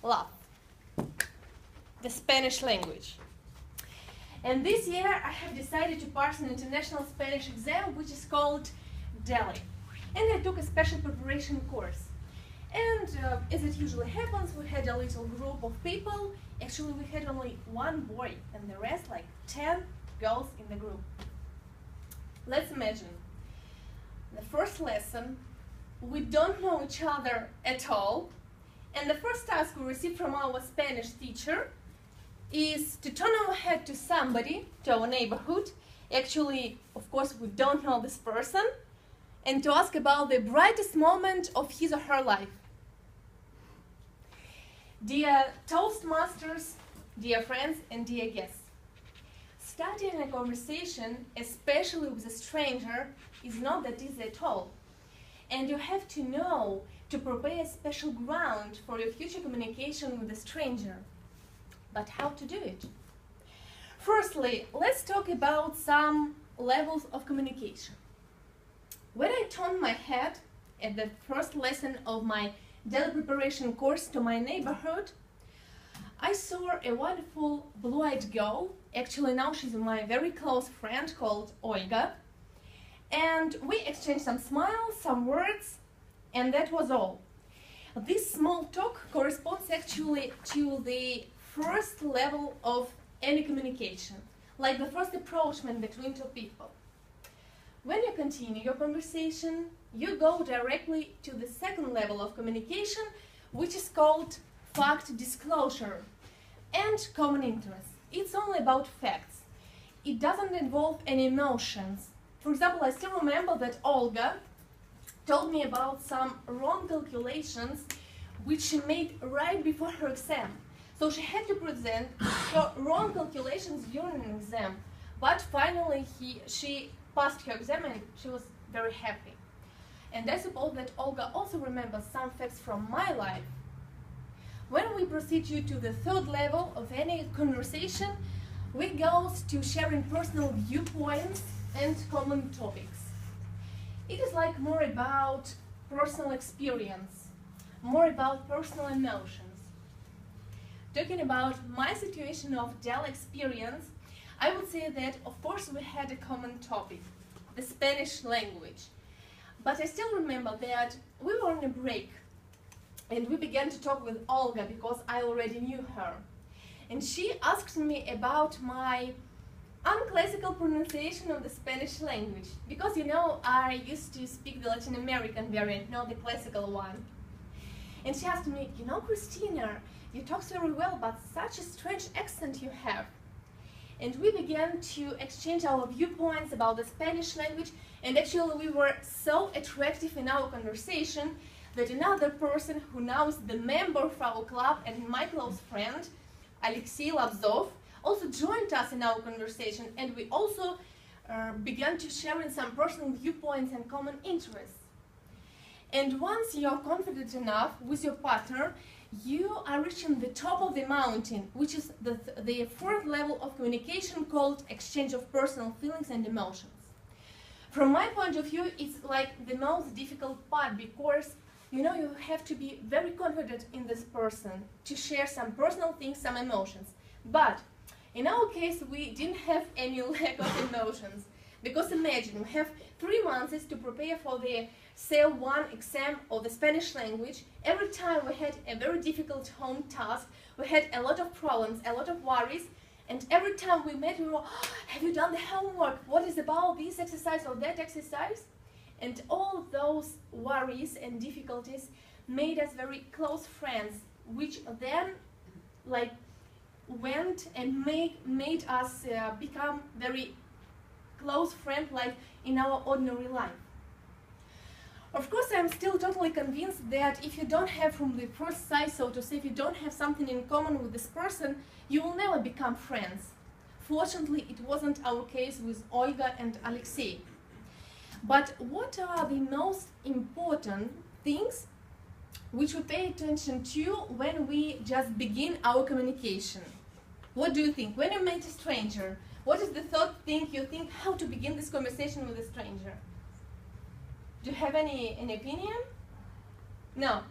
love, the Spanish language. And this year I have decided to pass an international Spanish exam which is called DELE. And I took a special preparation course. And as it usually happens, we had a little group of people. Actually, we had only one boy and the rest, like 10 girls in the group. Let's imagine the first lesson, we don't know each other at all. And the first task we received from our Spanish teacher is to turn our head to somebody, to our neighborhood. Actually, of course, we don't know this person. And to ask about the brightest moment of his or her life. Dear Toastmasters, dear friends, and dear guests, starting a conversation, especially with a stranger, is not that easy at all. And you have to know to prepare a special ground for your future communication with a stranger. But how to do it? Firstly, let's talk about some levels of communication. When I turned my head at the first lesson of my DELE preparation course to my neighborhood, I saw a wonderful blue-eyed girl. Actually, now she's my very close friend called Olga. And we exchanged some smiles, some words, and that was all. This small talk corresponds actually to the first level of any communication, like the first approachment between two people. When you continue your conversation, you go directly to the second level of communication, which is called fact disclosure and common interest. It's only about facts. It doesn't involve any emotions. For example, I still remember that Olga told me about some wrong calculations which she made right before her exam. So she had to present her wrong calculations during an exam. But finally, she passed her exam and she was very happy. And I suppose that Olga also remembers some facts from my life. When we proceed to the third level of any conversation, we go to sharing personal viewpoints and common topics. It is like more about personal experience, more about personal emotions. Talking about my situation of DELE experience, I would say that, of course, we had a common topic, the Spanish language. But I still remember that we were on a break, and we began to talk with Olga because I already knew her. And she asked me about my unclassical pronunciation of the Spanish language, because, you know, I used to speak the Latin American variant, not the classical one. And she asked me, you know, Kristina, you talk very well, but such a strange accent you have. And we began to exchange our viewpoints about the Spanish language, and actually we were so attractive in our conversation that another person who now is the member of our club and my close friend, Alexei Labzov, also joined us in our conversation, and we also began to share in some personal viewpoints and common interests. And once you're confident enough with your partner, you are reaching the top of the mountain, which is the fourth level of communication called exchange of personal feelings and emotions. From my point of view, it's like the most difficult part because, you know, you have to be very confident in this person to share some personal things, some emotions. But in our case, we didn't have any lack of emotions. Because imagine, we have 3 months to prepare for the SAIL 1 exam of the Spanish language. Every time we had a very difficult home task, we had a lot of problems, a lot of worries, and every time we met, we were, oh, have you done the homework? What is about this exercise or that exercise? And all those worries and difficulties made us very close friends, which then like went and made us become very close friends like in our ordinary life. Of course, I'm still totally convinced that if you don't have from the first sight, so to say, if you don't have something in common with this person, you will never become friends. Fortunately, it wasn't our case with Olga and Alexei. But what are the most important things which we pay attention to when we just begin our communication? What do you think? When you meet a stranger, what is the third thing you think how to begin this conversation with a stranger? Do you have any opinion? No.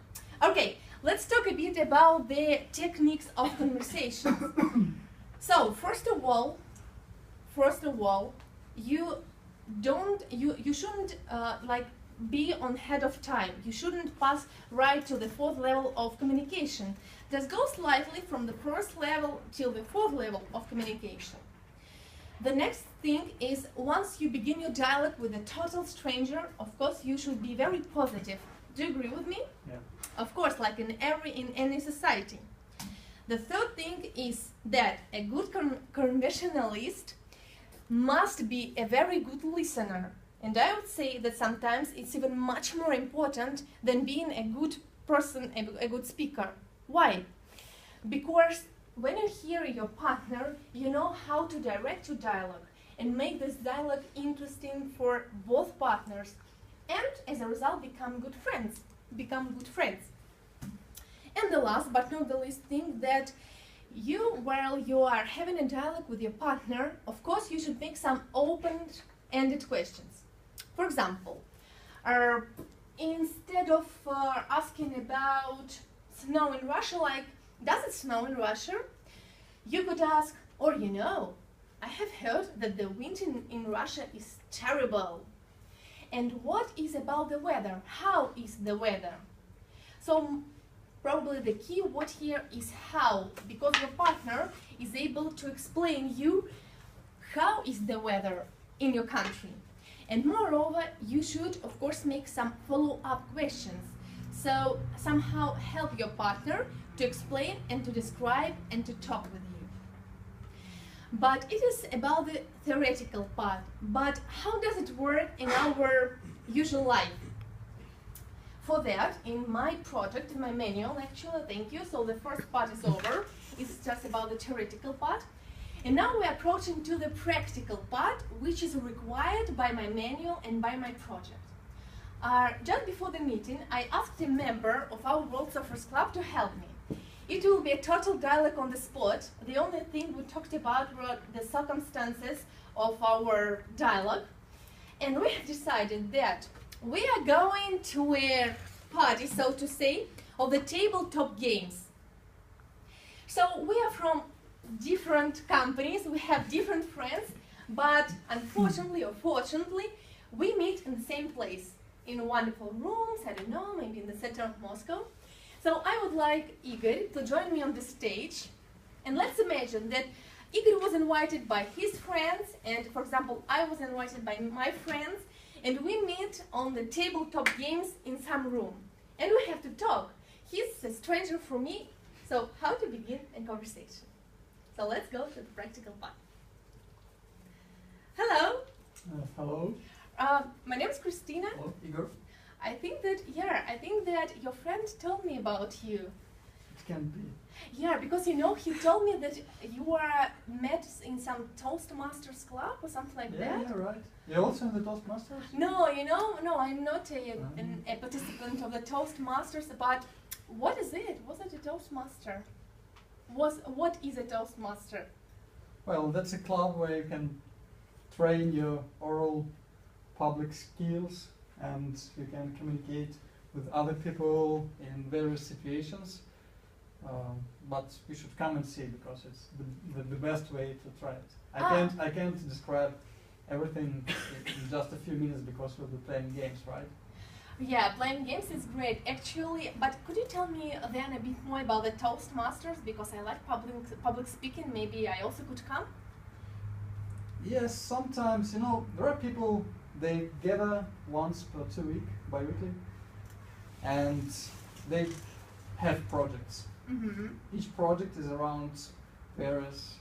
Okay, let's talk a bit about the techniques of conversation. So, first of all, you shouldn't like be on head of time. You shouldn't pass right to the fourth level of communication. Just go slightly from the first level till the fourth level of communication. The next thing is, once you begin your dialogue with a total stranger, of course you should be very positive. Do you agree with me? Yeah. Of course, like in any society. The third thing is that a good conversationalist must be a very good listener. And I would say that sometimes it's even much more important than being a good person, a good speaker. Why? Because when you hear your partner, you know how to direct your dialogue and make this dialogue interesting for both partners, and as a result become good friends. And the last but not the least thing, that while you are having a dialogue with your partner, of course you should make some open-ended questions. For example, instead of asking about snow in Russia, like, does it snow in Russia? You could ask, or I have heard that the wind in Russia is terrible. And what is about the weather? How is the weather? So probably the key word here is how, because your partner is able to explain you how is the weather in your country. And moreover, you should, of course, make some follow-up questions. So somehow help your partner to explain and to describe and to talk with you. But it is about the theoretical part. But how does it work in our usual life? For that, in my project, in my manual, actually, thank you. So the first part is over. It's just about the theoretical part. And now we're approaching to the practical part, which is required by my manual and by my project. Just before the meeting, I asked a member of our World Surfers Club to help me. It will be a total dialogue on the spot. The only thing we talked about were the circumstances of our dialogue. And we have decided that we are going to a party, so to say, of the tabletop games. So we are from different companies, we have different friends, but unfortunately or fortunately, we meet in the same place, in wonderful rooms, I don't know, maybe in the center of Moscow. So I would like Igor to join me on the stage, and let's imagine that Igor was invited by his friends, and for example, I was invited by my friends, and we meet on the tabletop games in some room, and we have to talk. He's a stranger for me, so how to begin a conversation? So let's go to the practical part. Hello. Hello. My name is Kristina. Hello, Igor. I think that your friend told me about you. It can be. Yeah, because he told me that you were met in some Toastmasters club or something like that. Yeah, right. You're also in the Toastmasters? No, no, I'm not a participant of the Toastmasters, but what is it? Was it a Toastmaster? What is a Toastmaster? Well, that's a club where you can train your oral public skills and you can communicate with other people in various situations. But you should come and see, because it's the best way to try it. I can't describe everything in just a few minutes, because we'll be playing games, right? Yeah, playing games is great, actually. But could you tell me then a bit more about the Toastmasters? Because I like public speaking. Maybe I also could come. Yes, sometimes, there are people, they gather once per 2 weeks, bi-weekly, and they have projects. Mm-hmm. Each project is around various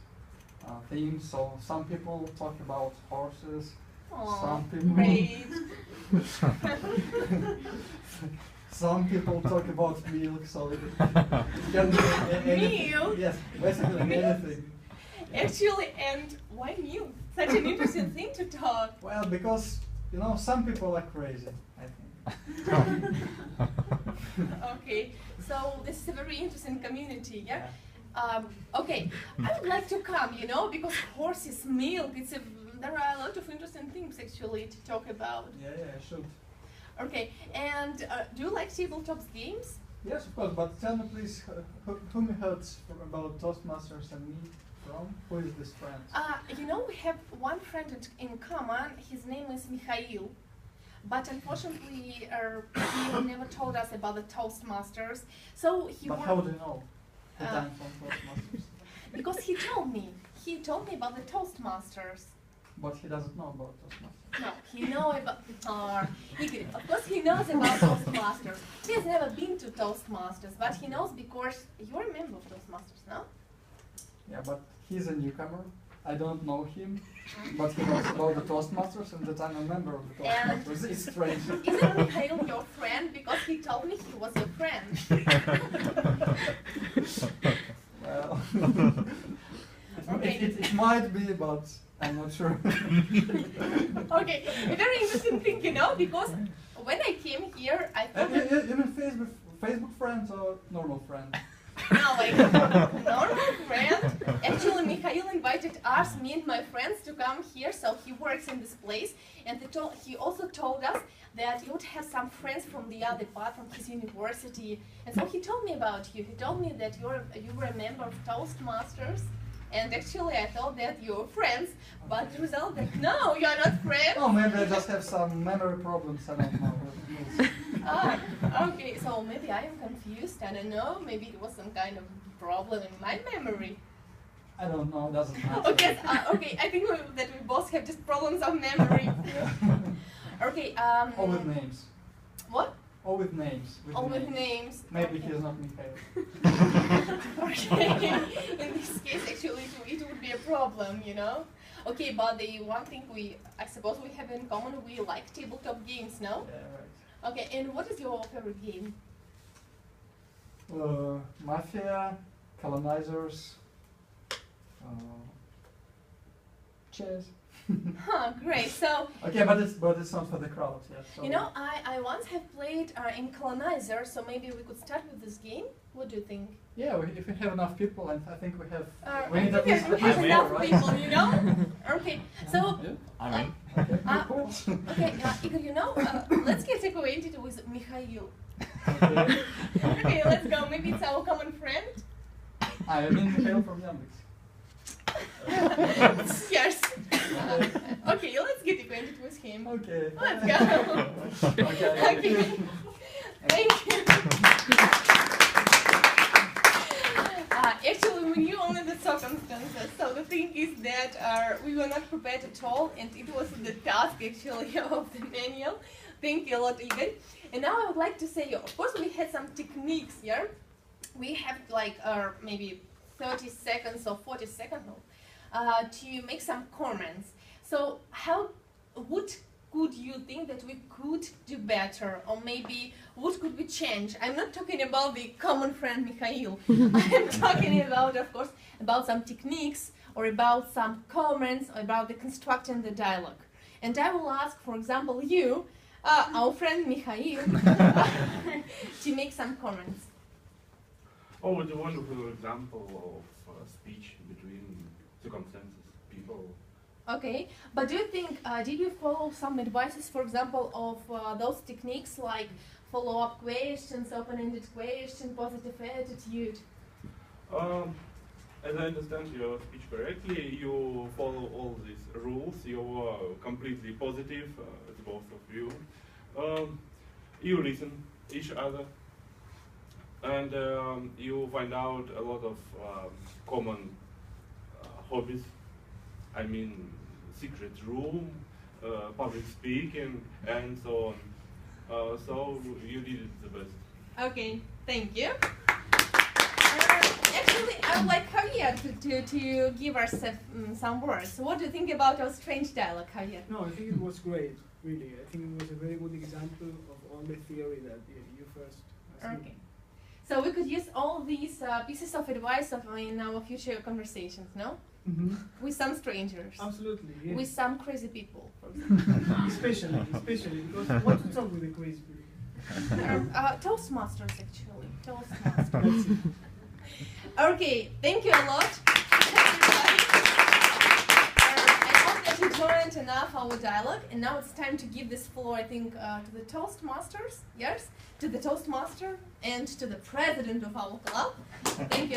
themes. So some people talk about horses. Aww, some people great. some people talk about milk. So it can be anything. Milk? Yes, basically anything. Actually, and why milk? Such an interesting thing to talk. Well, because some people are crazy, I think. Okay, so this is a very interesting community, yeah? Okay, I would like to come, because horses, milk, there are a lot of interesting things actually to talk about. Yeah, I should. Okay, and do you like tabletop games? Yes, of course, but tell me please, whom you heard about Toastmasters and me from? Who is this friend? You know, we have one friend in common. His name is Mikhail. But unfortunately, he never told us about the Toastmasters. So he. But how do you know that I'm from Toastmasters? Because he told me. He told me about the Toastmasters. But he doesn't know about Toastmasters. No, he knows about. Of course, he knows about Toastmasters. He has never been to Toastmasters, but he knows because you're a member of Toastmasters, no? Yeah, but he's a newcomer. I don't know him, but he knows about the Toastmasters and that I'm a member of the Toastmasters. It's strange. Isn't Mikhail your friend? Because he told me he was your friend. Well, Okay. it might be, but I'm not sure. Okay, a very interesting thing, you know, because when I came here, I thought You mean Facebook friends or normal friends? no, like normal friend. Actually, Mikhail invited us, me and my friends, to come here, so he works in this place, and he also told us that he would have some friends from the other part, from his university, and so he told me about you. He told me that you were a member of Toastmasters. And actually, I thought that you were friends, but the result that no, you are not friends. Oh, maybe I just have some memory problems. I don't know. Okay, so maybe I am confused. I don't know. Maybe it was some kind of problem in my memory. I don't know. Doesn't matter. Okay, okay. I think that we both have just problems of memory. Okay. All with names. What? All with names. All with names. Maybe okay. he's not Mikhail. Okay. In this case, actually, it would be a problem, you know. Okay, but the one thing I suppose we have in common, we like tabletop games, no? Yeah, right. Okay, and what is your favorite game? Mafia, colonizers, chess. Huh, great. So Okay, but it's not for the crowd. Yeah. So you know, I once have played in Colonizer, so maybe we could start with this game. What do you think? Yeah, if we have enough people, and I think we have. We I need at think least we have four, enough right? people, you know. Okay, so I'm in. Okay, Uh, cool. okay, Igor, you know, let's get acquainted with Mikhail. Okay. Okay, let's go. Maybe it's our common friend. I mean Mikhail from Yandex. Yes. Okay, let's get acquainted with him. Okay. Let's go. Okay. Okay. Thank you. Actually, we knew only the circumstances. So the thing is that we were not prepared at all, and it was the task actually of the manual. Thank you a lot, Igor. And now I would like to say, of course, we had some techniques here. We have like maybe 30 seconds or 40 seconds to make some comments. So how could you think that we could do better, or maybe what could we change? I'm not talking about the common friend Mikhail. I'm talking about, of course, about some techniques or about some comments or about the constructing the dialogue. And I will ask, for example, you, our friend Mikhail, to make some comments. Oh, it's a wonderful example of speech between circumstances, people. Okay, but do you think, did you follow some advices, for example, of those techniques like follow-up questions, open-ended question, positive attitude? As I understand your speech correctly, you follow all these rules, you are completely positive, the both of you. You listen each other, and you find out a lot of common hobbies. I mean, secret room, public speaking, and so on. So you did it the best. Okay, thank you. Actually, I would like Javier to give us some words. What do you think about our strange dialogue, Javier? No, I think it was great, really. I think it was a very good example of all the theory that you first asked me. Okay. So we could use all these pieces of advice in our future conversations, no? Mm-hmm. With some strangers. Absolutely, yes. With some crazy people, for example. especially, because what to talk with the crazy people? Toastmasters, actually. Toastmasters. Okay, thank you a lot. I hope that you enjoyed enough our dialogue, and now it's time to give this floor, I think, to the Toastmasters, yes? To the Toastmaster and to the president of our club.